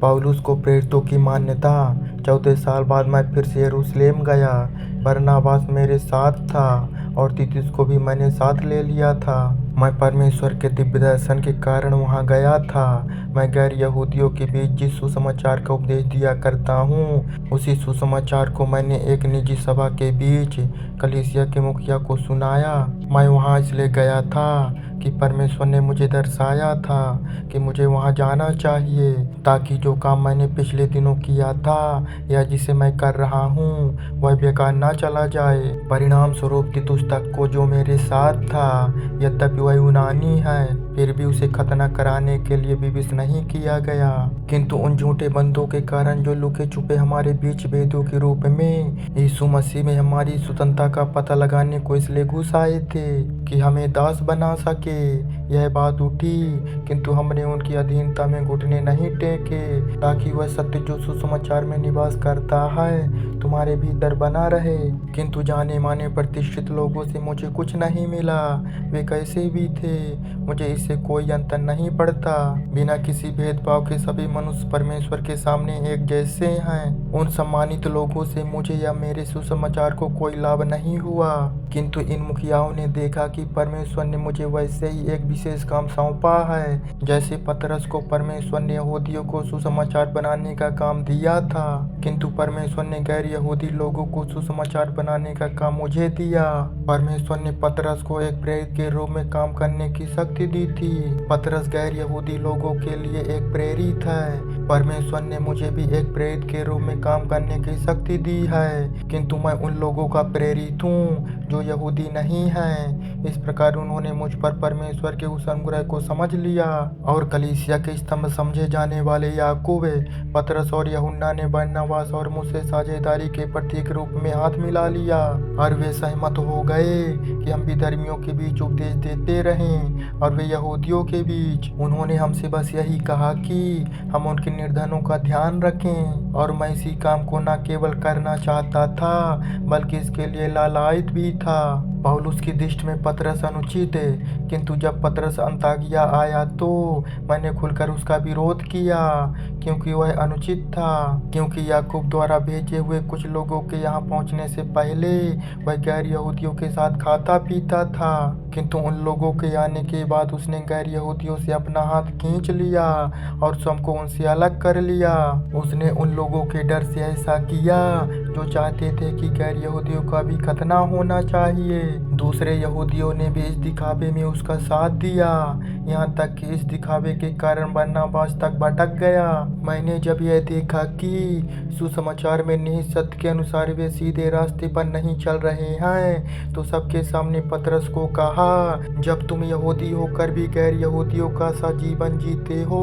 पौलुस को प्रेरितों की मान्यता। 14 साल बाद मैं फिर से यरूशलेम गया। बरनबास मेरे साथ था और तीतुस को भी मैंने साथ ले लिया था। मैं परमेश्वर के दिव्य दर्शन के कारण वहां गया था। मैं गैर यहूदियों के बीच जिस सुसमाचार का उपदेश दिया करता हूँ, उसी सुसमाचार को मैंने एक निजी सभा के बीच कलीसिया के मुखिया को सुनाया। मैं वहां इसलिए गया था कि परमेश्वर ने मुझे दर्शाया था कि मुझे वहां जाना चाहिए, ताकि जो काम मैंने पिछले दिनों किया था या जिसे मैं कर रहा हूँ वह बेकार ना चला जाए। परिणाम स्वरूप तीतुस तक को, जो मेरे साथ था, यद्यपि वह यूनानी है, फिर भी उसे खतना कराने के लिए विवश नहीं किया गया। किंतु उन झूठे बंदों के कारण जो लुके छुपे हमारे बीच भेदों के रूप में यीशु मसीह में हमारी स्वतंत्रता का पता लगाने को इसलिए घुस आए थे कि हमें दास बना सके। यह बात उठी, किंतु हमने उनकी अधीनता में घुटने नहीं टेके, ताकि वह सत्य जो सुसमाचार में निवास करता है तुम्हारे भीतर बना रहे। किंतु जाने माने प्रतिष्ठित लोगों से मुझे कुछ नहीं मिला। वे कैसे भी थे, मुझे इससे कोई अंतर नहीं पड़ता। बिना किसी भेदभाव के सभी मनुष्य परमेश्वर के सामने एक जैसे हैं। उन सम्मानित लोगों से मुझे या मेरे सुसमाचार को कोई लाभ नहीं हुआ, किंतु इन मुखियाओं ने देखा कि परमेश्वर ने मुझे वैसे ही एक विशेष काम सौंपा है, जैसे पतरस को परमेश्वर ने यहूदियों को सुसमाचार बनाने का काम दिया था, किंतु परमेश्वर ने गैर यहूदी लोगों को सुसमाचार बनाने का काम मुझे दिया। परमेश्वर ने पतरस को एक प्रेरित के रूप में काम करने की शक्ति दी थी। पतरस गैर यहूदी लोगों के लिए एक प्रेरित है। परमेश्वर ने मुझे भी एक प्रेरित के रूप में काम करने की शक्ति दी है, किंतु मैं उन लोगों का प्रेरित हूँ जो यहूदी नहीं हैं। इस प्रकार उन्होंने मुझ पर परमेश्वर के उस अनुग्रह को समझ लिया और कलीसिया के स्तंभ समझे जाने वाले याकूब, पतरस और यूहन्ना ने बरनबास और मुझसे साझेदारी के प्रतीक रूप में हाथ मिला लिया और वे सहमत हो गए कि हम विधर्मियों के बीच उपदेश देते रहें और वे यहूदियों के बीच। उन्होंने हमसे बस यही कहा कि हम उनके निर्धनों का ध्यान रखें, और मैं इसी काम को न केवल करना चाहता था बल्कि इसके लिए लालायित भी था। पौलुस की दृष्टि में पतरस अनुचित है, किंतु जब पतरस अन्ताकिया आया तो मैंने खुलकर उसका विरोध किया, क्योंकि वह अनुचित था। क्योंकि याकूब द्वारा भेजे हुए कुछ लोगों के यहाँ पहुँचने से पहले वह गैर यहूदियों के साथ खाता पीता था, किंतु उन लोगों के आने के बाद उसने गैर यहूदियों से अपना हाथ खींच लिया और स्वयं को उनसे अलग कर लिया। उसने उन लोगों के डर से ऐसा किया जो चाहते थे कि गैर यहूदियों का भी खतना होना चाहिए। दूसरे यहूदियों ने भी इस दिखावे में उसका साथ दिया, यहाँ तक कि इस दिखावे के कारण बरनबास तक भटक गया। मैंने जब यह देखा कि सुसमाचार में निहित सत्य के अनुसार वे सीधे रास्ते पर नहीं चल रहे हैं, तो सबके सामने पतरस को कहा, जब तुम यहूदी होकर भी गैर यहूदियों का सा जीवन जीते हो,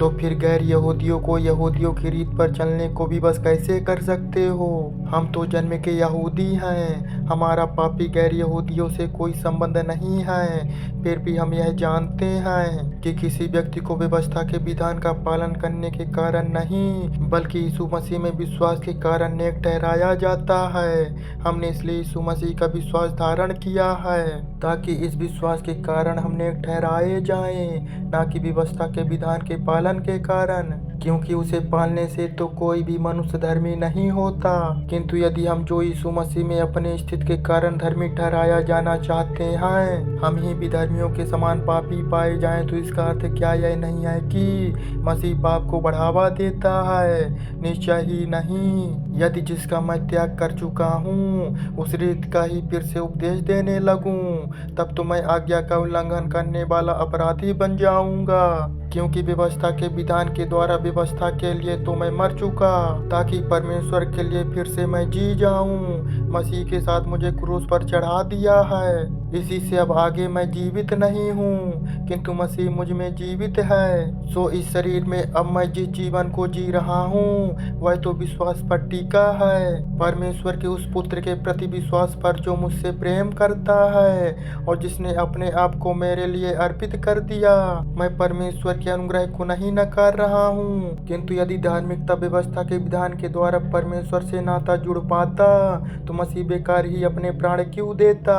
तो फिर गैर यहूदियों को यहूदियों की रीत पर चलने को भी बस कैसे कर सकते हो। हम तो जन्म के यहूदी हैं, हमारा पापी गैर यहूदियों से कोई संबंध नहीं है। फिर भी हम यह जानते हैं कि किसी व्यक्ति को व्यवस्था के विधान का पालन करने के कारण नहीं, बल्कि यीशु मसीह में विश्वास के कारण नेक ठहराया जाता है। हमने इसलिए यीशु मसीह का विश्वास धारण किया है, ताकि इस विश्वास के कारण हम नेक ठहराए जाएं, न कि व्यवस्था के विधान के पालन के कारण, क्योंकि उसे पालने से तो कोई भी मनुष्य धर्मी नहीं होता। किंतु यदि हम जो यीशु मसीह में अपने स्थिति के कारण धर्मी ठहराया जाना चाहते हैं, हम ही विधर्मियों के समान पापी पाए जाएं, तो इसका अर्थ क्या यह नहीं है कि मसीह पाप को बढ़ावा देता है? निश्चय ही नहीं। यदि जिसका मैं त्याग कर चुका हूँ उस रीत का ही फिर से उपदेश देने लगूं, तब तो मैं आज्ञा का उल्लंघन करने वाला अपराधी बन जाऊंगा। क्योंकि व्यवस्था के विधान के द्वारा व्यवस्था के लिए तो मैं मर चुका, ताकि परमेश्वर के लिए फिर से मैं जी जाऊं। मसीह के साथ मुझे क्रूस पर चढ़ा दिया है। इसी से अब आगे मैं जीवित नहीं हूँ, किंतु मसीह मुझ में जीवित है। सो इस शरीर में अब मैं जिस जीवन को जी रहा हूँ वह तो विश्वास पर टीका है, परमेश्वर के उस पुत्र के प्रति विश्वास पर जो मुझसे प्रेम करता है और जिसने अपने आप को मेरे लिए अर्पित कर दिया। मैं परमेश्वर के अनुग्रह को नहीं नकार रहा हूँ, किंतु यदि धार्मिकता व्यवस्था के विधान के द्वारा परमेश्वर से नाता जुड़ पाता तो मसीह बेकार ही अपने प्राण क्यों देता।